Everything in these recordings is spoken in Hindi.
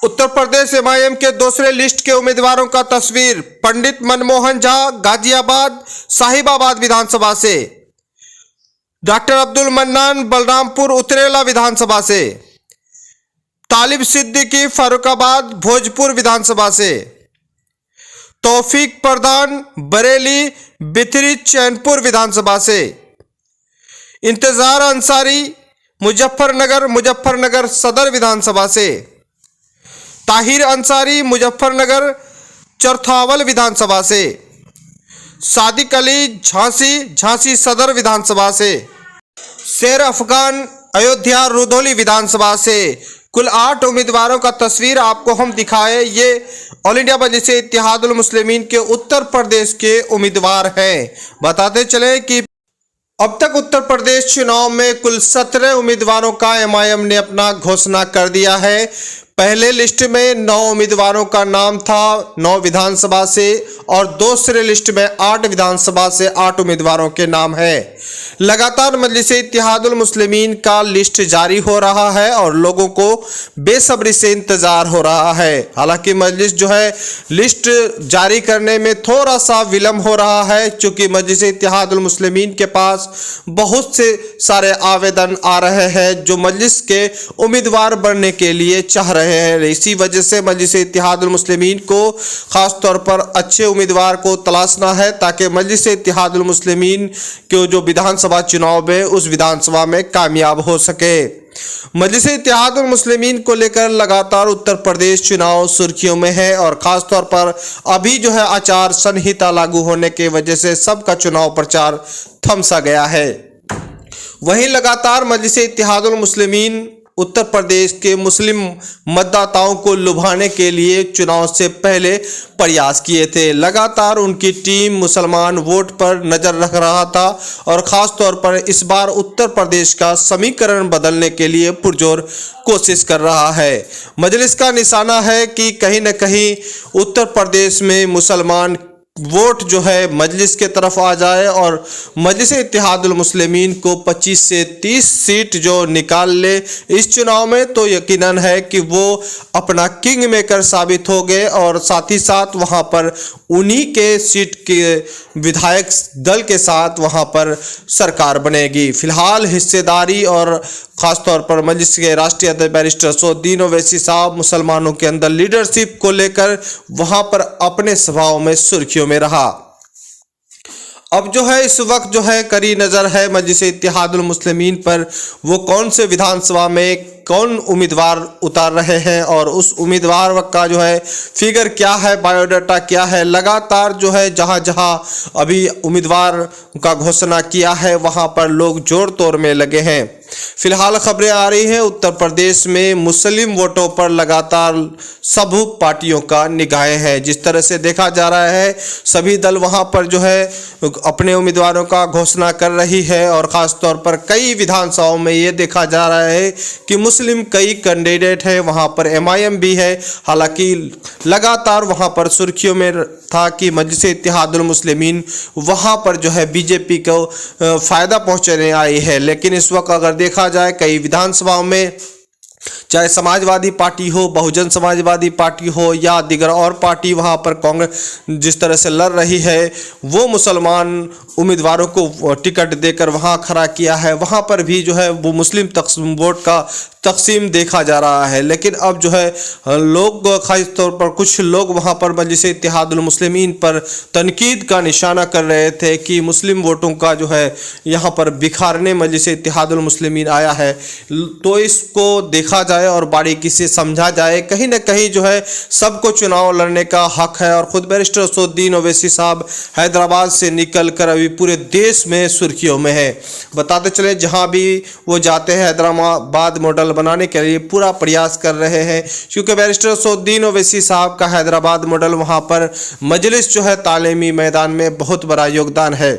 उत्तर प्रदेश एमआईएम के दूसरे लिस्ट के उम्मीदवारों का तस्वीर। पंडित मनमोहन झा गाजियाबाद साहिबाबाद विधानसभा से, डॉक्टर अब्दुल मन्नान बलरामपुर उतरेला विधानसभा से, तालिब सिद्दीकी फर्रुखाबाद भोजपुर विधानसभा से, तौफीक प्रधान बरेली बिथरी चैनपुर विधानसभा से, इंतजार अंसारी मुजफ्फरनगर सदर विधानसभा से, ताहिर अंसारी मुजफ्फरनगर चरथावल विधानसभा से, सादिक अली झांसी सदर विधानसभा से, शेर अफगान अयोध्या रुधौली विधानसभा से। कुल 8 उम्मीदवारों का तस्वीर आपको हम दिखाए। ये ऑल इंडिया मजलिस इत्तेहादुल मुस्लिमीन के उत्तर प्रदेश के उम्मीदवार हैं। बताते चले कि अब तक उत्तर प्रदेश चुनाव में कुल 17 उम्मीदवारों का एमआईएम ने अपना घोषणा कर दिया है। पहले लिस्ट में 9 उम्मीदवारों का नाम था 9 विधानसभा से, और दूसरे लिस्ट में 8 विधानसभा से 8 उम्मीदवारों के नाम है। लगातार मजलिस इत्तेहादुल मुस्लिमीन का लिस्ट जारी हो रहा है और लोगों को बेसब्री से इंतजार हो रहा है। हालांकि मजलिस जो है लिस्ट जारी करने में थोड़ा सा विलम्ब हो रहा है, क्योंकि मजलिस इत्तेहादुल मुस्लिमीन के पास बहुत से सारे आवेदन आ रहे हैं जो मजलिस के उम्मीदवार बनने के लिए चाह रहे हैं। इसी वजह से मजलिस इत्तेहादुल मुस्लिमीन को खास तौर पर अच्छे उम्मीदवार को तलाशना है, ताकि मजलिस इत्तेहादुल मुस्लिमीन के जो विधानसभा चुनाव में उस विधानसभा में कामयाब हो सके। मजलिस इत्तेहादुल मुस्लिमीन को लेकर लगातार उत्तर प्रदेश चुनाव सुर्खियों में है, और खास तौर पर अभी जो है आचार संहिता लागू होने की वजह से सबका चुनाव प्रचार थम सा गया है। वहीं लगातार मजलिस इत्तेहादुल मुस्लिमीन उत्तर प्रदेश के मुस्लिम मतदाताओं को लुभाने के लिए चुनाव से पहले प्रयास किए थे। लगातार उनकी टीम मुसलमान वोट पर नज़र रख रहा था, और ख़ास तौर पर इस बार उत्तर प्रदेश का समीकरण बदलने के लिए पुरजोर कोशिश कर रहा है। मजलिस का निशाना है कि कहीं न कहीं उत्तर प्रदेश में मुसलमान वोट जो है मजलिस के तरफ आ जाए, और मजलिस इत्तेहादुल मुस्लिमीन को 25 से 30 सीट जो निकाल ले इस चुनाव में, तो यकीनन है कि वो अपना किंग मेकर साबित हो गए, और साथ ही साथ वहाँ पर उन्हीं के सीट के विधायक दल के साथ वहाँ पर सरकार बनेगी। फिलहाल हिस्सेदारी और ख़ास तौर पर मजलिस के राष्ट्रीय अध्यक्ष बैरिस्टर असदुद्दीन ओवैसी साहब मुसलमानों के अंदर लीडरशिप को लेकर वहाँ पर अपने सभाओं में सुर्खियों में रहा। अब जो है इस वक्त जो है कड़ी नज़र है मजलिस इत्तेहादुल मुस्लिमीन पर, वो कौन से विधानसभा में कौन उम्मीदवार उतार रहे हैं, और उस उम्मीदवार का जो है फिगर क्या है, बायोडाटा क्या है। लगातार जो है जहां जहां अभी उम्मीदवार का घोषणा किया है वहां पर लोग जोर तोड़ में लगे हैं। फिलहाल खबरें आ रही हैं उत्तर प्रदेश में मुस्लिम वोटों पर लगातार सब पार्टियों का निगाहें हैं। जिस तरह से देखा जा रहा है सभी दल वहां पर जो है अपने उम्मीदवारों का घोषणा कर रही है, और ख़ास तौर पर कई विधानसभाओं में ये देखा जा रहा है कि मुस्लिम कई कैंडिडेट है, वहां पर एमआईएम भी है। हालांकि लगातार वहां पर सुर्खियों में था कि मजलिस इत्तेहादुल मुस्लिमीन वहां पर जो है बीजेपी को फ़ायदा पहुंचाने आई है, लेकिन इस वक्त अगर देखा जाए कई विधानसभाओं में चाहे समाजवादी पार्टी हो, बहुजन समाजवादी पार्टी हो, या दिगर और पार्टी वहाँ पर कांग्रेस जिस तरह से लड़ रही है, वो मुसलमान उम्मीदवारों को टिकट देकर वहाँ खड़ा किया है। वहाँ पर भी जो है वो मुस्लिम वोट का तकसीम देखा जा रहा है। लेकिन अब जो है लोग खास तौर पर कुछ लोग वहाँ पर मजलिस इत्तेहादुल मुस्लिमीन पर तनकीद का निशाना कर रहे थे कि मुस्लिम वोटों का जो है यहाँ पर बिखारने मजलिस इत्तेहादुल मुस्लिमीन आया है। तो इसको देखा जाए और बारीकी से समझा जाए। कहीं ना कहीं जो है सबको चुनाव लड़ने का हक है, और ख़ुद बैरिस्टर असदुद्दीन ओवैसी साहब हैदराबाद से निकल कर अभी पूरे देश में सुर्खियों में है। बताते चले जहाँ भी वो जाते हैं हैदराबाद मॉडल बनाने के लिए पूरा प्रयास कर रहे हैं, क्योंकि बैरिस्टर असदुद्दीन ओवैसी साहब का हैदराबाद मॉडल वहाँ पर मजलिस जो है तालीमी मैदान में बहुत बड़ा योगदान है।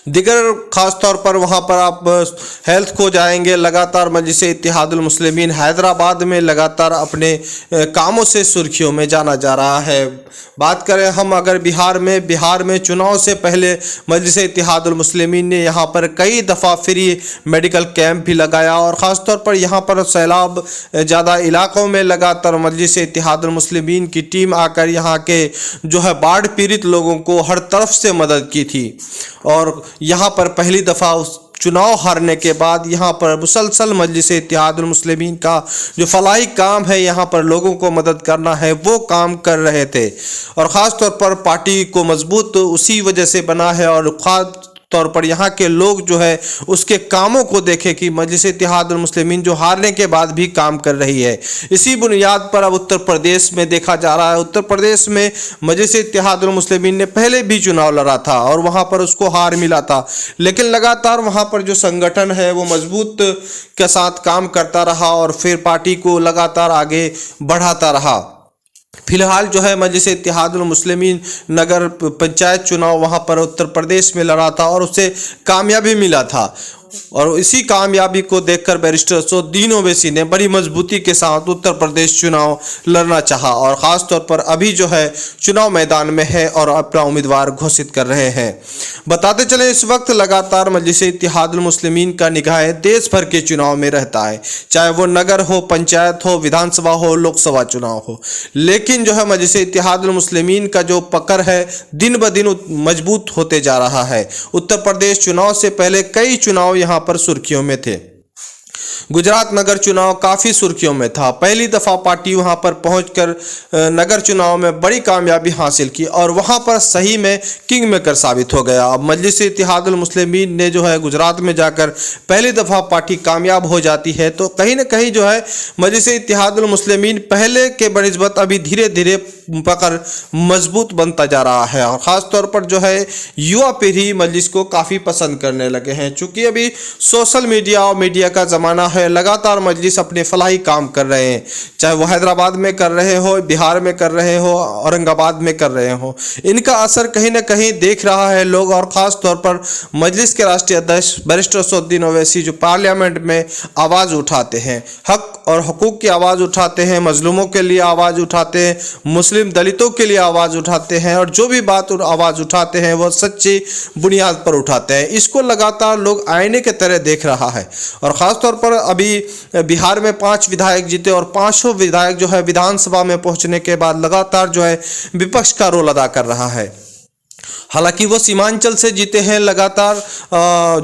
दिगर ख़ास तौर पर वहाँ पर आप हेल्थ को जाएंगे, लगातार मजलिस इत्तेहादुल मुस्लिमीन हैदराबाद में लगातार अपने कामों से सुर्खियों में जाना जा रहा है। बात करें हम अगर बिहार में चुनाव से पहले मजलिस इत्तेहादुल मुस्लिमीन ने यहाँ पर कई दफ़ा फ्री मेडिकल कैंप भी लगाया और ख़ास तौर पर यहाँ पर सैलाब ज़्यादा इलाकों में लगातार मजलिस इत्तेहादुल मुस्लिमीन की टीम आकर यहाँ के जो है बाढ़ पीड़ित लोगों को हर तरफ से मदद की थी। और यहाँ पर पहली दफ़ा उस चुनाव हारने के बाद यहाँ पर मुसलसल मजलिस इत्तेहादुल मुस्लिमीन का जो फलाही काम है, यहाँ पर लोगों को मदद करना है, वो काम कर रहे थे। और ख़ास तौर पर पार्टी को मजबूत उसी वजह से बना है और ख़ास तौर पर यहाँ के लोग जो है उसके कामों को देखें कि मजलिस इत्तेहादुल मुस्लिमीन जो हारने के बाद भी काम कर रही है। इसी बुनियाद पर अब उत्तर प्रदेश में देखा जा रहा है, उत्तर प्रदेश में मजलिस इत्तेहादुल मुस्लिमीन ने पहले भी चुनाव लड़ा था और वहाँ पर उसको हार मिला था, लेकिन लगातार वहाँ पर जो संगठन है वो मजबूत के साथ काम करता रहा और फिर पार्टी को लगातार आगे बढ़ाता रहा। फिलहाल जो है मजलिस इत्तेहादुल मुस्लिमीन नगर पंचायत चुनाव वहाँ पर उत्तर प्रदेश में लड़ा था और उसे कामयाबी मिला था और इसी कामयाबी को देखकर बैरिस्टर असदुद्दीन ओवैसी ने बड़ी मजबूती के साथ उत्तर प्रदेश चुनाव लड़ना चाहा और ख़ास तौर पर अभी जो है चुनाव मैदान में है और अपना उम्मीदवार घोषित कर रहे हैं। बताते चलें इस वक्त लगातार मजलिस इत्तेहादुल मुस्लिमीन का निगाह देश भर के चुनाव में रहता है, चाहे वो नगर हो, पंचायत हो, विधानसभा हो, लोकसभा चुनाव हो। लेकिन जो है मजलिस इत्तेहादुल मुस्लिमीन का जो पकड़ है दिन ब दिन मजबूत होते जा रहा है। उत्तर प्रदेश चुनाव से पहले कई चुनाव यहाँ पर सुर्खियों में थे। गुजरात नगर चुनाव काफ़ी सुर्खियों में था। पहली दफ़ा पार्टी वहां पर पहुंचकर नगर चुनाव में बड़ी कामयाबी हासिल की और वहां पर सही में किंग मेकर साबित हो गया। अब मजलिस इत्तेहादुल मुस्लिमीन ने जो है गुजरात में जाकर पहली दफ़ा पार्टी कामयाब हो जाती है तो कहीं ना कहीं जो है मजलिस इत्तेहादुल मुस्लिमीन पहले के बनिस्बत अभी धीरे धीरे पकड़ मजबूत बनता जा रहा है और ख़ास तौर पर जो है युवा पीढ़ी मजलिस को काफ़ी पसंद करने लगे हैं। चूँकि अभी सोशल मीडिया और मीडिया का ज़माना है, लगातार मजलिस अपने फलाही काम कर रहे हैं, चाहे वो हैदराबाद में कर रहे हो, बिहार में कर रहे हो, औरंगाबाद में कर रहे हो। इनका असर कहीं ना कहीं देख रहा है लोग और ख़ास तौर पर मजलिस के राष्ट्रीय अध्यक्ष बैरिस्टर असदुद्दीन ओवैसी जो पार्लियामेंट में आवाज़ उठाते हैं, हक और हकूक़ की आवाज़ उठाते हैं, मजलूमों के लिए आवाज़ उठाते हैं, मुस्लिम दलितों के लिए आवाज़ उठाते हैं और जो भी बात आवाज़ उठाते हैं वो सच्ची बुनियाद पर उठाते हैं। इसको लगातार लोग आईने के तरह देख रहा है और ख़ास तौर पर अभी बिहार में 5 विधायक जीते और 5 विधायक जो है विधानसभा में पहुंचने के बाद लगातार जो है विपक्ष का रोल अदा कर रहा है। हालांकि वो सीमांचल से जीते हैं, लगातार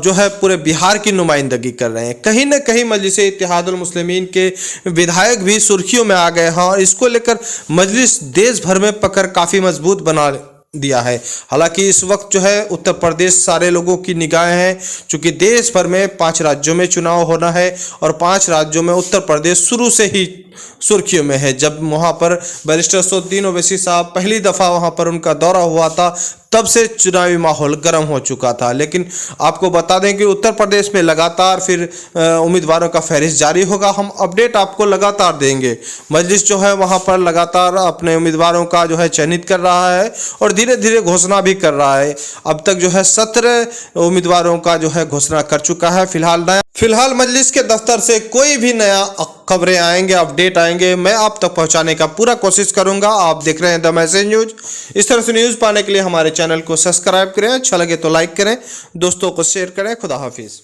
जो है पूरे बिहार की नुमाइंदगी कर रहे हैं। कहीं ना कहीं मजलिस इत्तेहादुल मुस्लिमीन के विधायक भी सुर्खियों में आ गए हैं और इसको लेकर मजलिस देश भर में पकड़ काफ़ी मजबूत बना दिया है। हालांकि इस वक्त जो है उत्तर प्रदेश सारे लोगों की निगाहें हैं, चूँकि देश भर में 5 राज्यों में चुनाव होना है और 5 राज्यों में उत्तर प्रदेश शुरू से ही सुर्खियों में है। जब वहाँ पर बैरिस्टर असदुद्दीन ओवैसी साहब पहली दफ़ा वहाँ पर उनका दौरा हुआ था तब से चुनावी माहौल गर्म हो चुका था। लेकिन आपको बता दें कि उत्तर प्रदेश में लगातार फिर उम्मीदवारों का फहरिस्त जारी होगा। हम अपडेट आपको लगातार देंगे। मजलिस जो है वहाँ पर लगातार अपने उम्मीदवारों का जो है चयनित कर रहा है और धीरे धीरे घोषणा भी कर रहा है। अब तक जो है 17 उम्मीदवारों का जो है घोषणा कर चुका है। फिलहाल मजलिस के दफ्तर से कोई भी नया खबरें आएंगे, अपडेट आएंगे, मैं आप तक पहुंचाने का पूरा कोशिश करूंगा। आप देख रहे हैं द मैसेज न्यूज। इस तरह से न्यूज़ पाने के लिए हमारे चैनल को सब्सक्राइब करें, अच्छा लगे तो लाइक करें, दोस्तों को शेयर करें। खुदा हाफिज़।